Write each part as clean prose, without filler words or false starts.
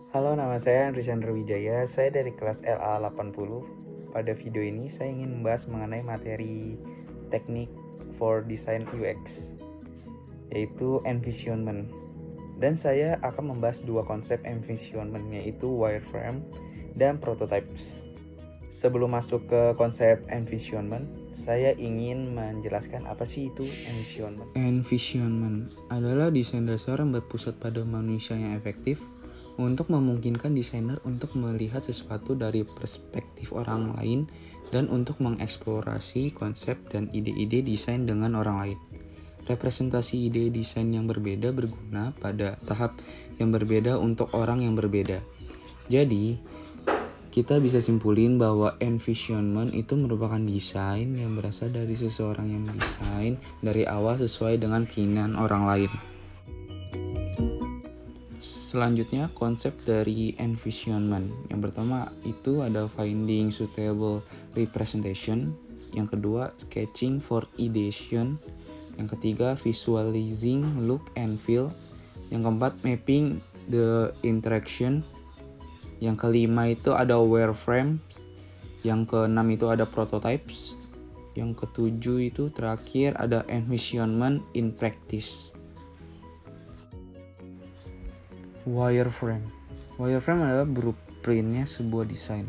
Halo, nama saya Andri Chandra Wijaya. Saya dari kelas LA 80. Pada video ini saya ingin membahas mengenai materi teknik for design UX, yaitu envisionment. Dan saya akan membahas dua konsep envisionment, yaitu wireframe dan prototypes. Sebelum masuk ke konsep envisionment, saya ingin menjelaskan apa sih itu envisionment. Envisionment adalah desain dasar yang berpusat pada manusia yang efektif untuk memungkinkan desainer untuk melihat sesuatu dari perspektif orang lain dan untuk mengeksplorasi konsep dan ide-ide desain dengan orang lain. Representasi ide desain yang berbeda berguna pada tahap yang berbeda untuk orang yang berbeda. Jadi, kita bisa simpulin bahwa envisionment itu merupakan desain yang berasal dari seseorang yang mendesain dari awal sesuai dengan keinginan orang lain. Selanjutnya, konsep dari envisionment. Yang pertama itu ada finding suitable representation. Yang kedua, sketching for ideation. Yang ketiga, visualizing look and feel. Yang keempat, mapping the interaction. Yang kelima itu ada wireframes. Yang keenam itu ada prototypes. Yang ketujuh itu terakhir ada envisionment in practice. Wireframe. Wireframe adalah blueprintnya sebuah desain.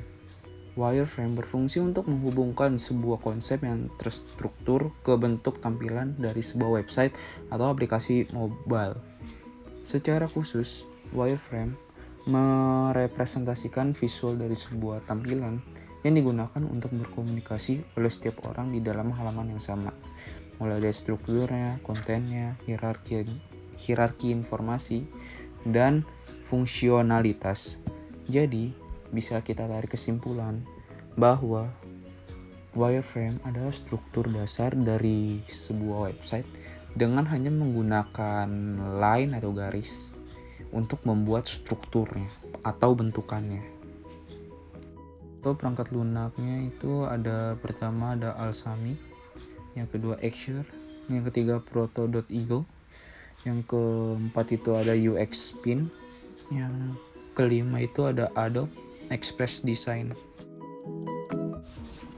Wireframe berfungsi untuk menghubungkan sebuah konsep yang terstruktur ke bentuk tampilan dari sebuah website atau aplikasi mobile. Secara khusus, wireframe merepresentasikan visual dari sebuah tampilan yang digunakan untuk berkomunikasi oleh setiap orang di dalam halaman yang sama. Mulai dari strukturnya, kontennya, hierarki informasi, dan fungsionalitas. Jadi, bisa kita tarik kesimpulan bahwa wireframe adalah struktur dasar dari sebuah website dengan hanya menggunakan line atau garis untuk membuat strukturnya atau bentukannya. Atau perangkat lunaknya itu pertama ada Alsami, yang kedua Axure, yang ketiga Proto.io, yang keempat itu ada UX Spin, yang kelima itu ada Adobe Express Design.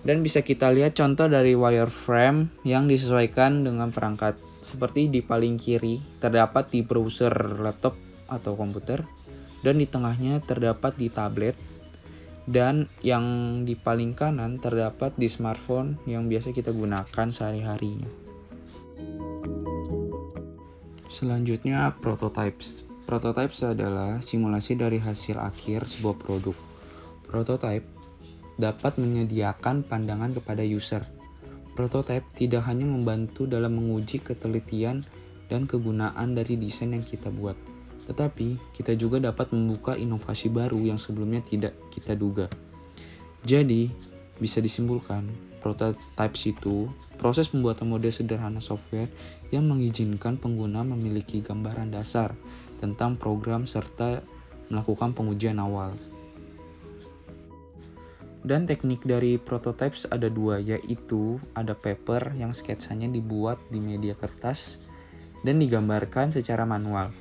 Dan bisa kita lihat contoh dari wireframe yang disesuaikan dengan perangkat. Seperti di paling kiri terdapat di browser laptop atau komputer, dan di tengahnya terdapat di tablet, dan yang di paling kanan terdapat di smartphone yang biasa kita gunakan sehari-harinya. Selanjutnya, prototypes. Prototypes adalah simulasi dari hasil akhir sebuah produk. Prototype dapat menyediakan pandangan kepada user. Prototype tidak hanya membantu dalam menguji ketelitian dan kegunaan dari desain yang kita buat, tetapi kita juga dapat membuka inovasi baru yang sebelumnya tidak kita duga. Jadi, bisa disimpulkan, prototypes itu proses pembuatan model sederhana software yang mengizinkan pengguna memiliki gambaran dasar tentang program serta melakukan pengujian awal. Dan teknik dari prototypes ada dua, yaitu ada paper yang sketsanya dibuat di media kertas dan digambarkan secara manual.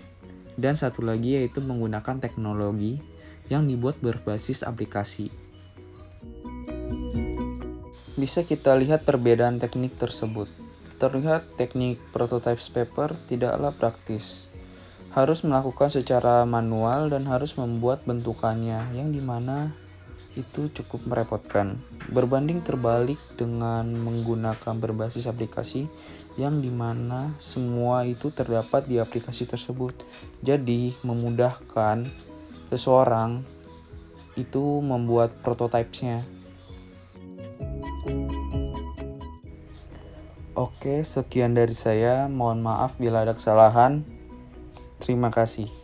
Dan satu lagi yaitu menggunakan teknologi yang dibuat berbasis aplikasi. Bisa kita lihat perbedaan teknik tersebut. Terlihat teknik prototypes paper tidaklah praktis. Harus melakukan secara manual dan harus membuat bentukannya yang dimana itu cukup merepotkan. Berbanding terbalik dengan menggunakan berbasis aplikasi yang dimana semua itu terdapat di aplikasi tersebut. Jadi memudahkan seseorang itu membuat prototypes-nya. Oke, sekian dari saya. Mohon maaf bila ada kesalahan. Terima kasih.